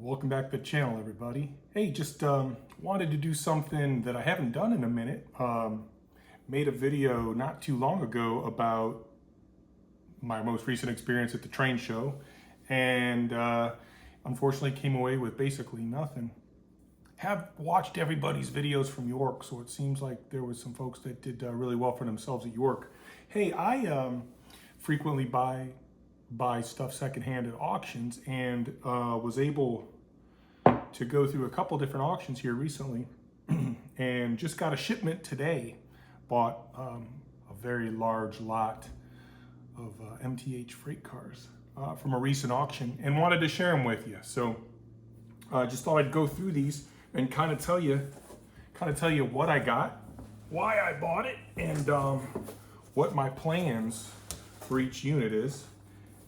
Welcome back to the channel, everybody. Hey, just wanted to do something that I haven't done in a minute. Made a video not too long ago about my most recent experience at the train show, and unfortunately came away with basically nothing. Have watched everybody's videos from York, so it seems like there was some folks that did really well for themselves at York. Hey, I frequently buy stuff secondhand at auctions, and was able to go through a couple different auctions here recently and just got a shipment today. Bought a very large lot of MTH freight cars from a recent auction and wanted to share them with you. So just thought I'd go through these and kind of tell you what I got, why I bought it, and what my plans for each unit is.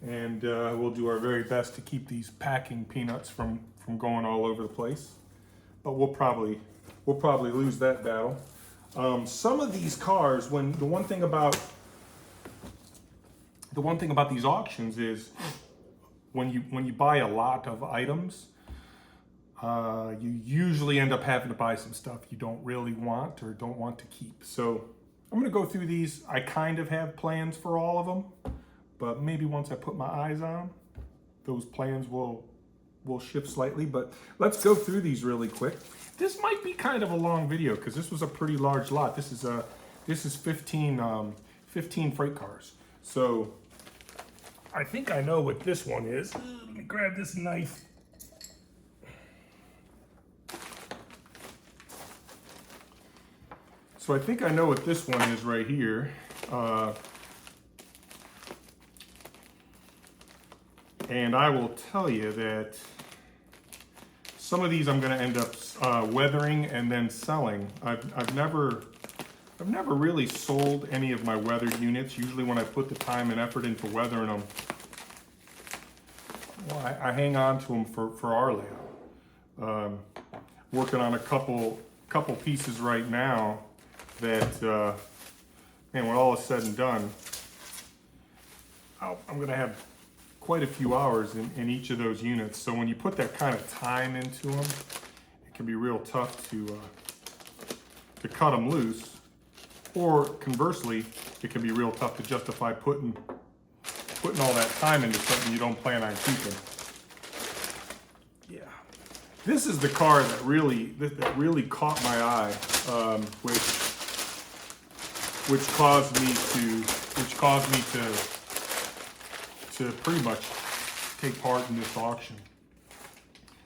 And we'll do our very best to keep these packing peanuts from going all over the place. But we'll probably lose that battle. Some of these cars, the one thing about these auctions is when you buy a lot of items, you usually end up having to buy some stuff you don't really want or don't want to keep. So I'm gonna go through these. I kind of have plans for all of them, but maybe once I put my eyes on them, those plans will shift slightly. But let's go through these really quick. This might be kind of a long video because this was a pretty large lot. This is 15 freight cars. So I think I know what this one is. Let me grab this knife. So I think I know what this one is right here. And I will tell you that some of these I'm going to end up weathering and then selling. I've never really sold any of my weathered units. Usually when I put the time and effort into weathering them, well, I hang on to them for our layout. Working on a couple pieces right now that, man, when all is said and done, I'm going to have quite a few hours in each of those units. So when you put that kind of time into them, it can be real tough to cut them loose. Or conversely, it can be real tough to justify putting all that time into something you don't plan on keeping. Yeah, this is the car that really caught my eye, which caused me to pretty much take part in this auction.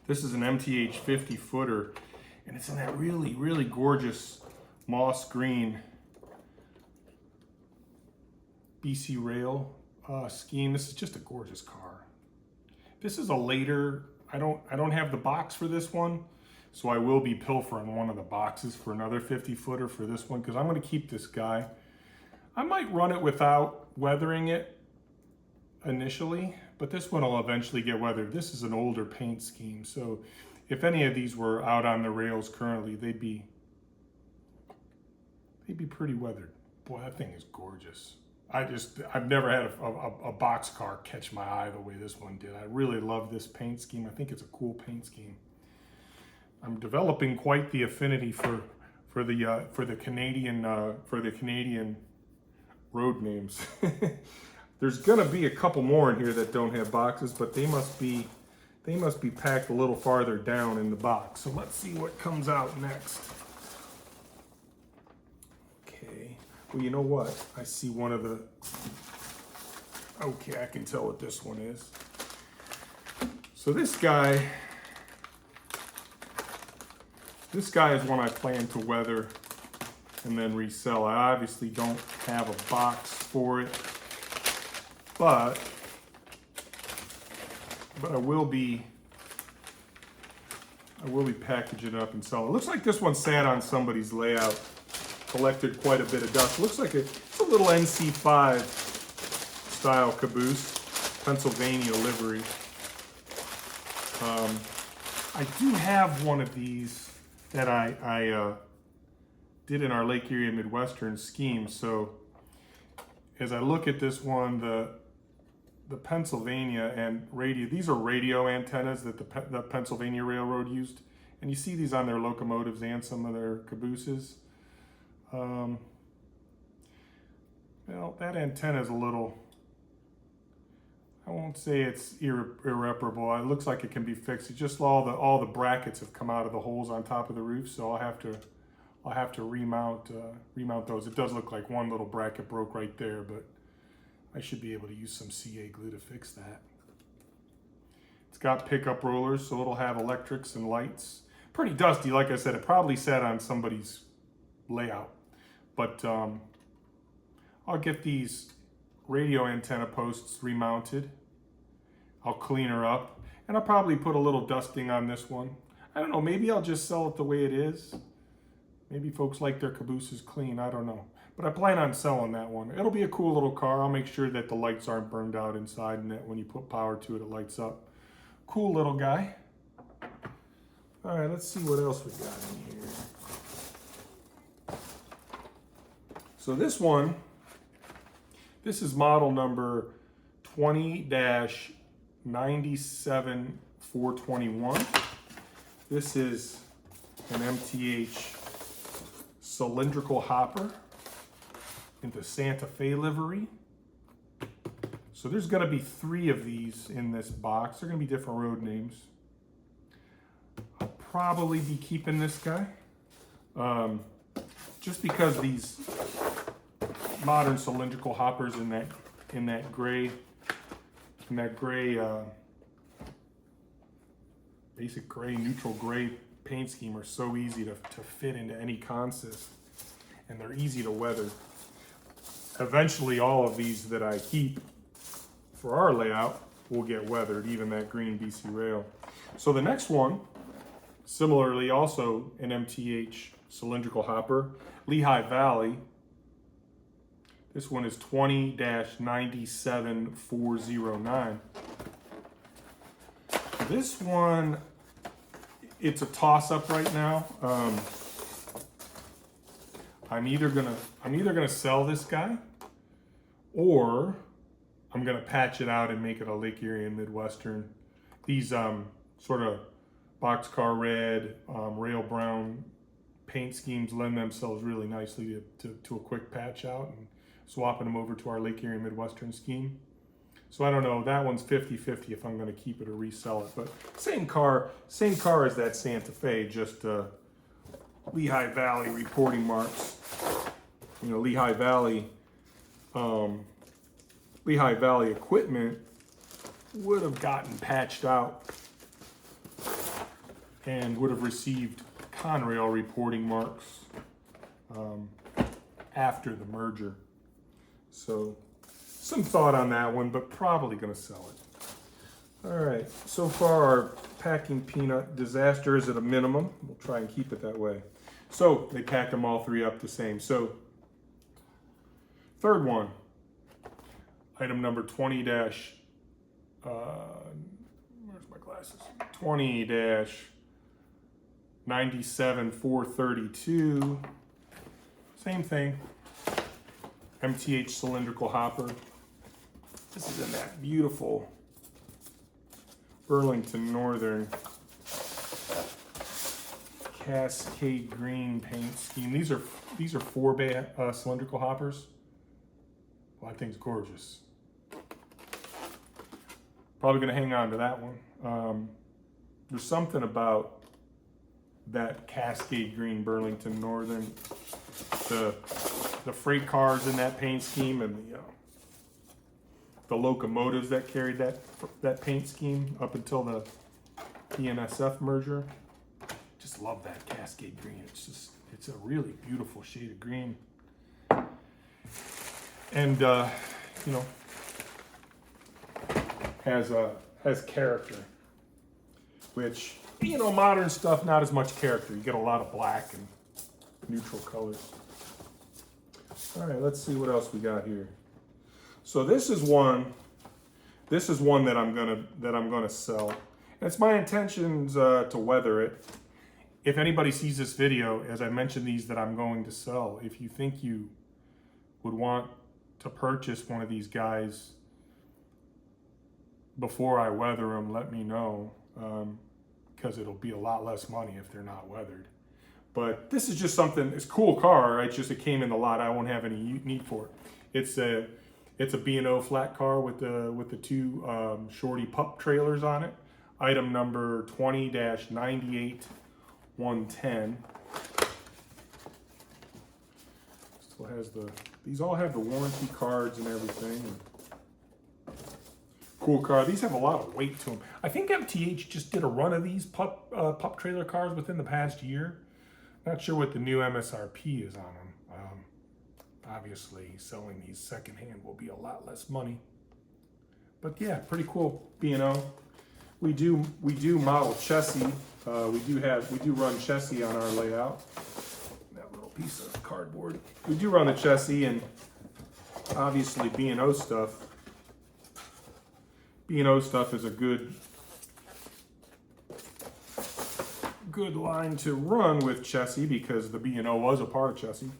This is an MTH 50 footer, and it's in that really gorgeous moss green BC rail scheme. This is just a gorgeous car. This is a later, I don't have the box for this one, so I will be pilfering one of the boxes for another 50 footer for this one, because I'm going to keep this guy. I might run it without weathering it initially, but this one will eventually get weathered. This is an older paint scheme, so if any of these were out on the rails currently, they'd be pretty weathered. Boy, that thing is gorgeous. I've never had a box car catch my eye the way this one did. I really love this paint scheme. I think it's a cool paint scheme. I'm developing quite the affinity for the Canadian road names. There's gonna be a couple more in here that don't have boxes, but they must be packed a little farther down in the box. So let's see what comes out next. Okay, well, you know what? I see one of the, okay, I can tell what this one is. So this guy is one I plan to weather and then resell. I obviously don't have a box for it, but I will be packaging it up and selling. It looks like this one sat on somebody's layout, collected quite a bit of dust. Looks like it's a little NC5 style Caboose, Pennsylvania livery. I do have one of these that I did in our Lake Erie Midwestern scheme. So as I look at this one, the the Pennsylvania and radio. These are radio antennas that the Pennsylvania Railroad used. And you see these on their locomotives and some of their cabooses. Well, that antenna is a little, I won't say it's irreparable. It looks like it can be fixed. It's just all the brackets have come out of the holes on top of the roof, so I'll have to remount those. It does look like one little bracket broke right there, but I should be able to use some CA glue to fix that. It's got pickup rollers, so it'll have electrics and lights. Pretty dusty, like I said. It probably sat on somebody's layout, but I'll get these radio antenna posts remounted. I'll clean her up, and I'll probably put a little dusting on this one. I don't know, maybe I'll just sell it the way it is. Maybe folks like their cabooses clean, I don't know. But I plan on selling that one. It'll be a cool little car. I'll make sure that the lights aren't burned out inside and that when you put power to it, it lights up. Cool little guy. All right, let's see what else we got in here. So this one, this is model number 20-97421. This is an MTH cylindrical hopper into Santa Fe livery. So there's gonna be 3 of these in this box. They're gonna be different road names. I'll probably be keeping this guy. Just because these modern cylindrical hoppers in that gray basic gray, neutral gray paint scheme are so easy to fit into any consist, and they're easy to weather. Eventually all of these that I keep for our layout will get weathered, even that green BC rail. So the next one, similarly also an MTH cylindrical hopper, Lehigh Valley. This one is 20-97409. This one, it's a toss-up right now. I'm either gonna sell this guy, or I'm gonna patch it out and make it a Lake Erie and Midwestern. These sort of boxcar red, rail brown paint schemes lend themselves really nicely to a quick patch out and swapping them over to our Lake Erie and Midwestern scheme. So I don't know, that one's 50-50 if I'm gonna keep it or resell it, but same car as that Santa Fe, just Lehigh Valley reporting marks. You know, Lehigh Valley equipment would have gotten patched out and would have received Conrail reporting marks after the merger. So some thought on that one, but probably gonna sell it. All right, so far our packing peanut disaster is at a minimum. We'll try and keep it that way. So they packed them all 3 up the same. So third one, item number 20-, where's my glasses? 20-97432. Same thing. MTH cylindrical hopper. This is in that beautiful Burlington Northern Cascade green paint scheme. These are 4-bay cylindrical hoppers. Well, that thing's gorgeous. Probably gonna hang on to that one. There's something about that Cascade green Burlington Northern, the freight cars in that paint scheme, and the locomotives that carried that paint scheme up until the BNSF merger. Just love that Cascade green. It's a really beautiful shade of green. And has character, which, modern stuff, not as much character. You get a lot of black and neutral colors. All right, let's see what else we got here. So this is one that I'm gonna sell. And it's my intentions to weather it. If anybody sees this video, as I mentioned these that I'm going to sell, if you think you would want to purchase one of these guys, before I weather them, let me know, because it'll be a lot less money if they're not weathered. But this is just something, it's a cool car. It's just, it came in the lot. I won't have any need for it. It's a B&O flat car with the two shorty pup trailers on it. Item number 20-98110. Still has these all have the warranty cards and everything. Cool car. These have a lot of weight to them. I think MTH just did a run of these pup trailer cars within the past year. Not sure what the new MSRP is on them. Obviously, selling these secondhand will be a lot less money. But yeah, pretty cool B&O. We do model chassis. We do run chassis on our layout. That little piece of cardboard. We do run the chassis, and obviously B&O stuff. B&O stuff is a good line to run with chassis, because the B&O was a part of chassis.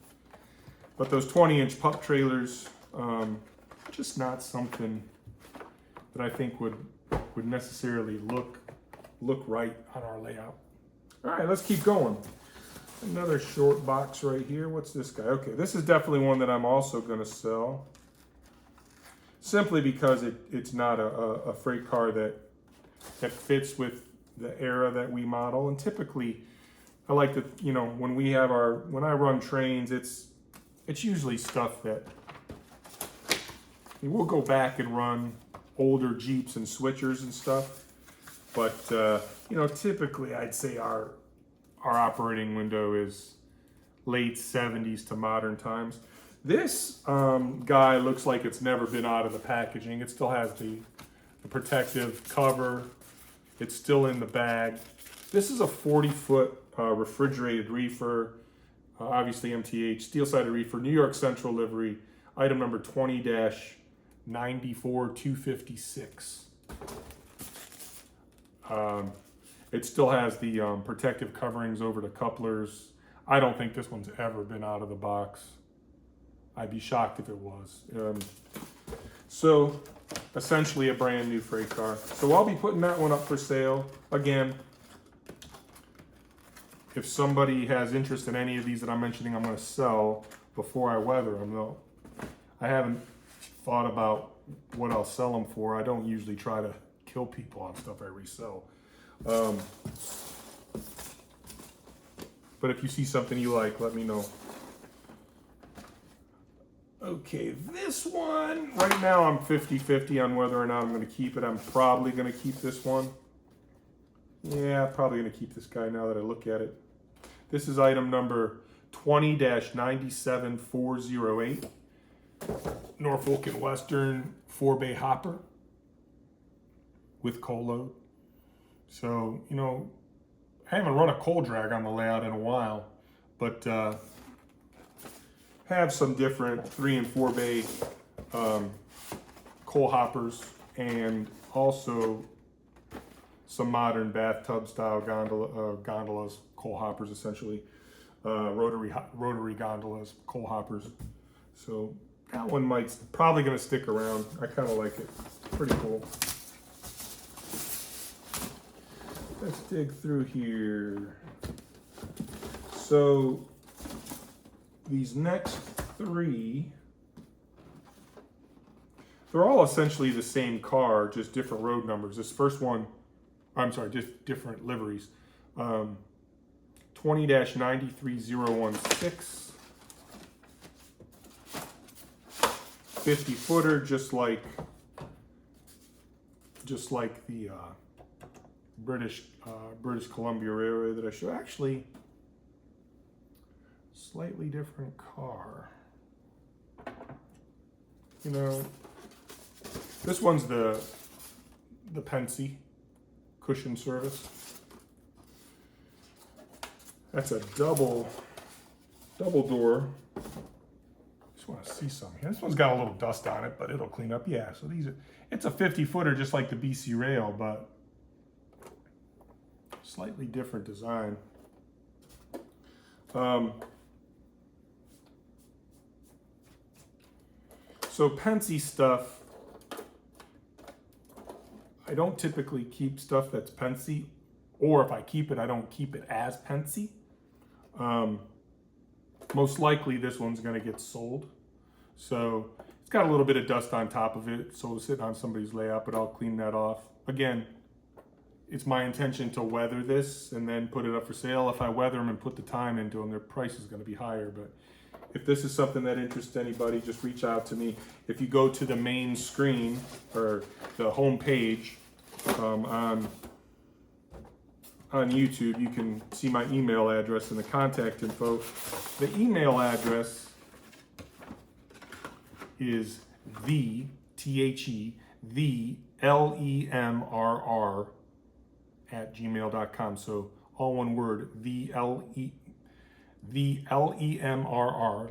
But those 20-inch pup trailers, just not something that I think would necessarily look right on our layout. All right, let's keep going. Another short box right here. What's this guy? Okay, this is definitely one that I'm also going to sell, simply because it's not a freight car that fits with the era that we model. And typically, I like to, when I run trains, it's usually stuff that we'll go back and run older Jeeps and Switchers and stuff. But typically I'd say our operating window is late 70s to modern times. This guy looks like it's never been out of the packaging. It still has the protective cover. It's still in the bag. This is a 40-foot refrigerated reefer. Obviously MTH, steel-sided reefer, New York Central livery, item number 20-94256. It still has the protective coverings over the couplers. I don't think this one's ever been out of the box. I'd be shocked if it was. So essentially a brand new freight car. So I'll be putting that one up for sale. Again, if somebody has interest in any of these that I'm mentioning, I'm going to sell before I weather them, though. I haven't thought about what I'll sell them for. I don't usually try to kill people on stuff I resell. But if you see something you like, let me know. Okay, this one, right now I'm 50-50 on whether or not I'm going to keep it. I'm probably going to keep this one. Yeah, probably going to keep this guy now that I look at it. This is item number 20-97408. Norfolk and Western 4-bay hopper with coal load. So, I haven't run a coal drag on the layout in a while, but have some different 3 and 4 bay coal hoppers, and also some modern bathtub style gondolas, coal hoppers essentially, rotary gondolas, coal hoppers. So that one probably going to stick around. I kind of like it. Pretty cool. Let's dig through here. So these next 3, they're all essentially the same car, just different road numbers. This first one, just different liveries. 20-93016. 50-footer, just like the British Columbia Railway that I showed. Actually, slightly different car. This one's the Pensy cushion service. That's a double door. Just want to see something here. This one's got a little dust on it, but it'll clean up. Yeah, so it's a 50-footer just like the BC Rail, but slightly different design. So Pensy stuff, I don't typically keep stuff that's Pensy, or if I keep it, I don't keep it as Pensy. Most likely this one's gonna get sold. So it's got a little bit of dust on top of it, so it's sitting on somebody's layout, but I'll clean that off. Again, it's my intention to weather this and then put it up for sale. If I weather them and put the time into them, their price is gonna be higher. But if this is something that interests anybody, just reach out to me. If you go to the main screen or the home page on YouTube, you can see my email address and the contact info. The email address is TheLEMRR @gmail.com. So all one word, TheLEMRR,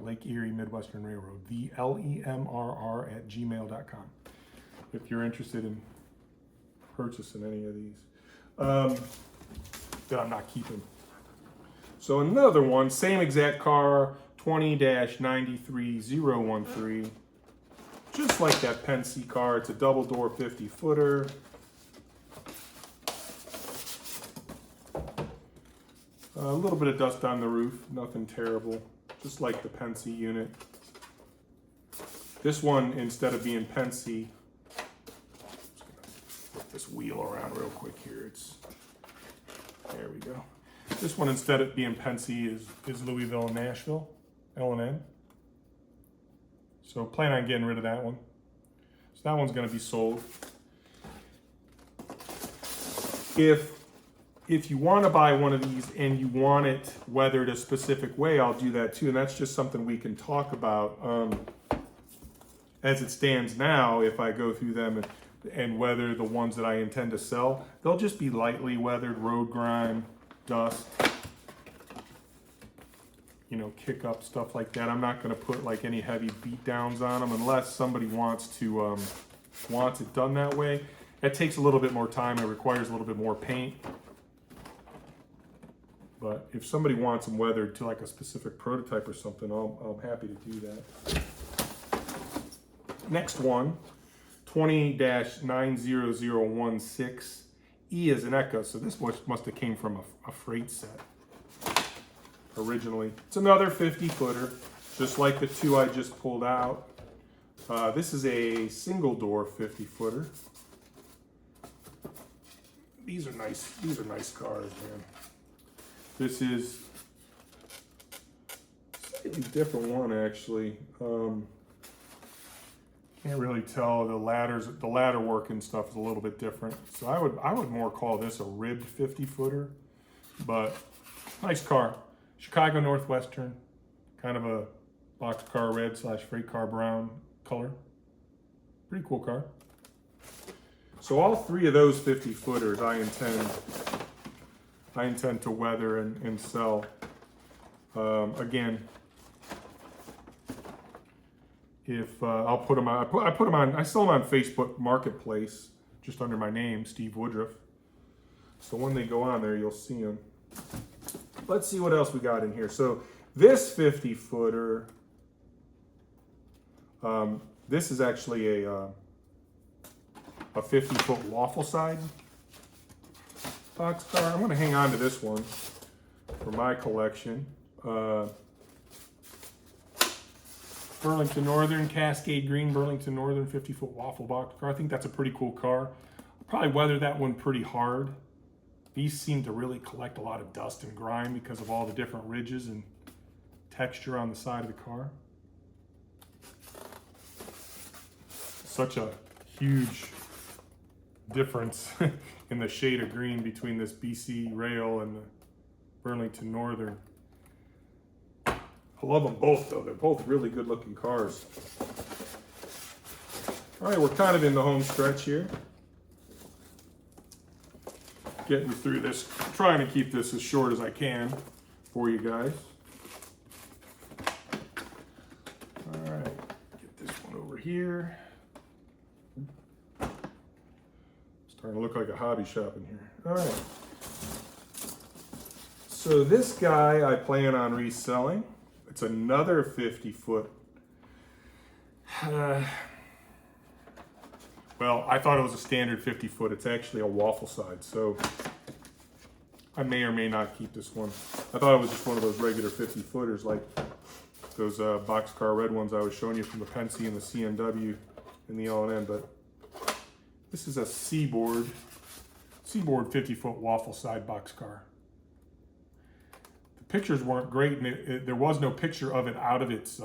Lake Erie Midwestern Railroad, TheLEMRR @gmail.com. If you're interested in purchasing any of these. That I'm not keeping. So another one, same exact car, 20-93013. Just like that Pensy car, it's a double door 50 footer. A little bit of dust on the roof, nothing terrible, just like the Pensy unit. This one, instead of being Pensy, just gonna flip this wheel around real quick here. There we go. This one, instead of being Pensy, is Louisville and Nashville, L&N. So plan on getting rid of that one. So that one's gonna be sold. If you wanna buy one of these and you want it weathered a specific way, I'll do that too. And that's just something we can talk about. As it stands now, if I go through them and weather the ones that I intend to sell, they'll just be lightly weathered, road grime, dust, you know, kick up, stuff like that. I'm not gonna put like any heavy beat downs on them unless somebody wants it done that way. It takes a little bit more time, it requires a little bit more paint. But if somebody wants them weathered to like a specific prototype or something, I'm happy to do that. Next one, 20-90016. E is an Echo, so this must have came from a freight set originally. It's another 50 footer, just like the two I just pulled out. This is a single door 50 footer. These are nice cars, man. This is a slightly different one, actually. Can't really tell. The ladder work and stuff is a little bit different. So I would more call this a ribbed 50 footer, but nice car. Chicago Northwestern, kind of a boxcar red / freight car brown color. Pretty cool car. So all three of those 50 footers I intend to weather and sell. Again, if I'll put them on, I sell them on Facebook Marketplace, just under my name, Steve Woodruff. So when they go on there, you'll see them. Let's see what else we got in here. So this 50 footer, this is actually a 50 foot waffle side boxcar. I'm gonna hang on to this one for my collection. Burlington Northern, Cascade Green, Burlington Northern 50 foot waffle boxcar. I think that's a pretty cool car. I'll probably weather that one pretty hard. These seem to really collect a lot of dust and grime because of all the different ridges and texture on the side of the car. Such a huge difference in the shade of green between this BC Rail and the Burlington Northern. I love them both though. They're both really good looking cars. All right, we're kind of in the home stretch here. Getting through this, trying to keep this as short as I can for you guys. All right, get this one over here. Starting to look like a hobby shop in here. All right. So this guy I plan on reselling. It's another 50 foot. Well, Well, I thought it was a standard 50 foot. It's actually a waffle side, so I may or may not keep this one. I thought it was just one of those regular 50 footers, like those boxcar red ones I was showing you from the Penske and the CNW and the L&N, but this is a Seaboard 50 foot waffle side boxcar. The pictures weren't great, and there was no picture of it out of its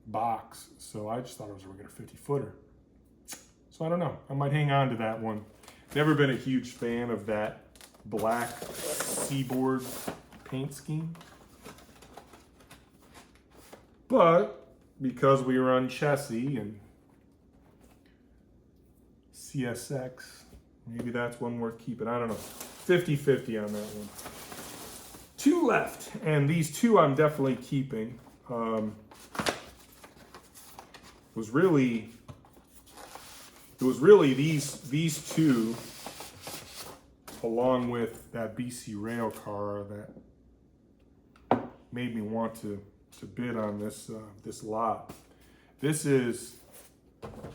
box, so I just thought it was a regular 50 footer. So I don't know, I might hang on to that one. Never been a huge fan of that black Seaboard paint scheme. But because we run chassis and CSX, maybe that's one worth keeping. I don't know. 50-50 on that one. 2 left, and these 2 I'm definitely keeping. It was really these 2, along with that BC rail car, that made me want to bid on this lot. This is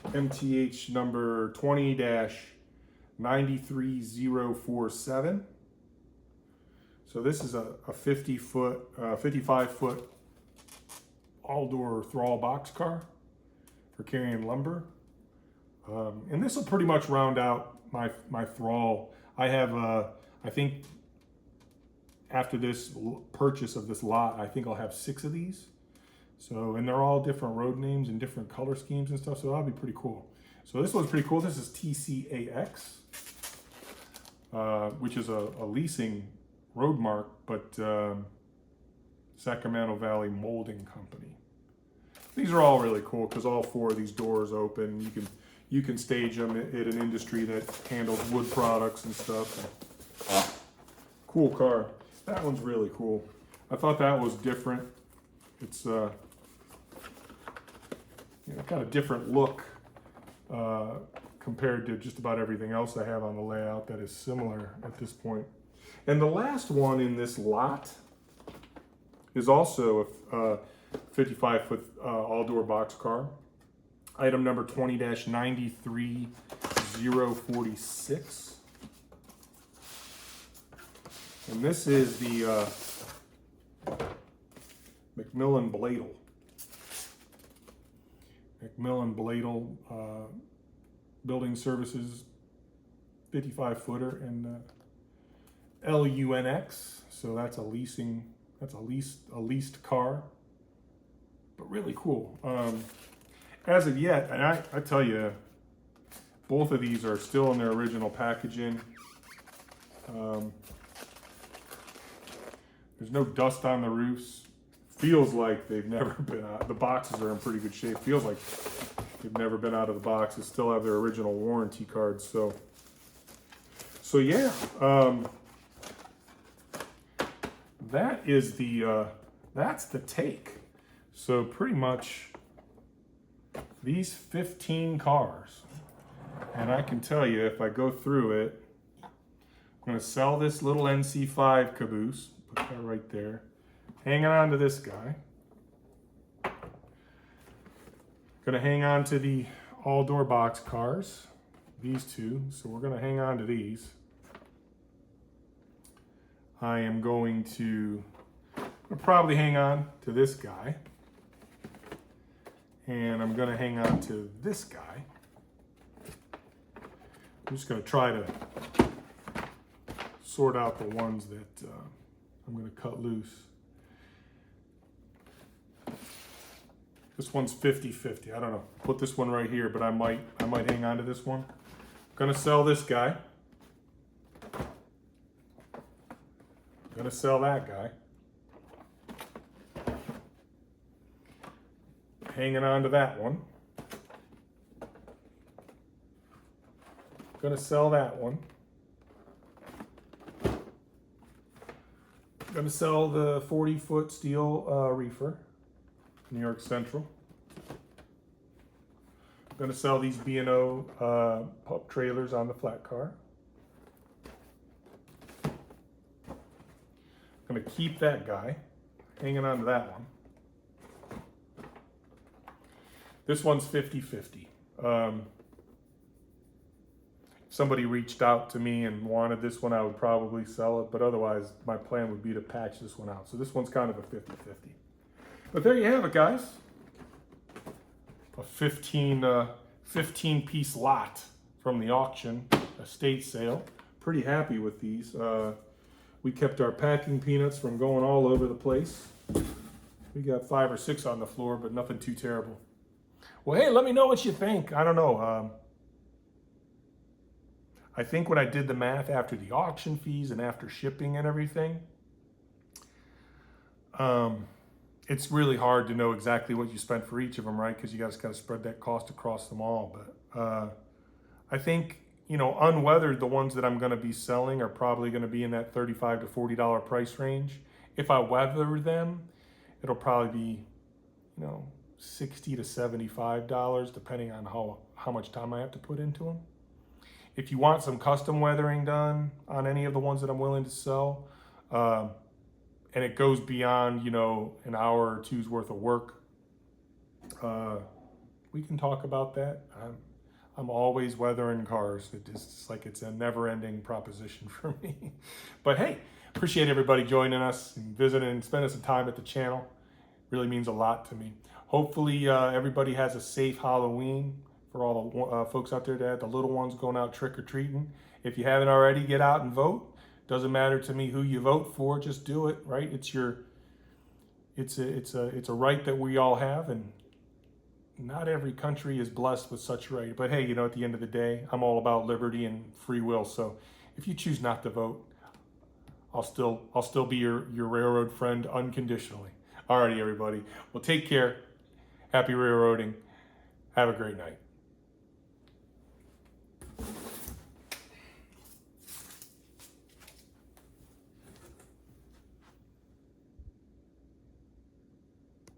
MTH number 20-93047. So this is a 55 foot all-door thrall boxcar for carrying lumber. And this will pretty much round out my thrall. I have, I think after this purchase of this lot, I think I'll have 6 of these. So, and they're all different road names and different color schemes and stuff, so that'll be pretty cool. So this one's pretty cool. This is TCAX, which is a leasing road mark, but Sacramento Valley Molding Company. These are all really cool because all 4 of these doors open. You can stage them at an industry that handles wood products and stuff. Cool car. That one's really cool. I thought that was different. It's got a different look compared to just about everything else I have on the layout that is similar at this point. And the last one in this lot is also a 55 foot all-door boxcar. Item number 20-93046. And this is the McMillan Bladel. McMillan Bladel Building Services 55 footer and LUNX. So that's a leased car, but really cool. As of yet, and I tell you, both of these are still in their original packaging. There's no dust on the roofs. Feels like they've never been out. The boxes are in pretty good shape. Feels like they've never been out of the boxes. Still have their original warranty cards. So yeah. That is that's the take. So pretty much these 15 cars, and I can tell you if I go through it, I'm going to sell this little NC5 Caboose, put that right there, hanging on to this guy. Going to hang on to the all-door box cars, these 2, so we're going to hang on to these. I am going to probably hang on to this guy. And I'm going to hang on to this guy. I'm just going to try to sort out the ones that I'm going to cut loose. This one's 50-50. I don't know. Put this one right here, but I might hang on to this one. I'm going to sell this guy. I'm going to sell that guy. Hanging on to that one. Gonna sell that one. Gonna sell the 40 foot steel Reefer, New York Central. Gonna sell these B&O pup trailers on the flat car. Gonna keep that guy, hanging on to that one. This one's 50-50. somebody reached out to me and wanted this one, I would probably sell it. But otherwise, my plan would be to patch this one out. So this one's kind of a 50-50. But there you have it, guys. A 15 piece lot from the auction, estate sale. Pretty happy with these. We kept our packing peanuts from going all over the place. We got 5 or 6 on the floor, but nothing too terrible. Well, hey, let me know what you think. I don't know. I think when I did the math after the auction fees and after shipping and everything, it's really hard to know exactly what you spent for each of them, right? Because you guys got to spread that cost across them all. But I think, you know, unweathered, the ones that I'm going to be selling are probably going to be in that $35 to $40 price range. If I weather them, it'll probably be, you know, $60 to $75, depending on how much time I have to put into them. If you want some custom weathering done on any of the ones that I'm willing to sell, and it goes beyond, you know, an hour or two's worth of work, we can talk about that. I'm always weathering cars. It's like it's a never-ending proposition for me. But hey, appreciate everybody joining us and visiting and spending some time at the channel. Really means a lot to me. Hopefully everybody has a safe Halloween. For all the folks out there that have the little ones going out trick-or-treating. If you haven't already, get out and vote. Doesn't matter to me who you vote for, just do it, right? It's a right that we all have, and not every country is blessed with such right. But hey, you know, at the end of the day, I'm all about liberty and free will. So if you choose not to vote, I'll still be your railroad friend unconditionally. Alrighty, everybody. Well, take care. Happy railroading. Have a great night.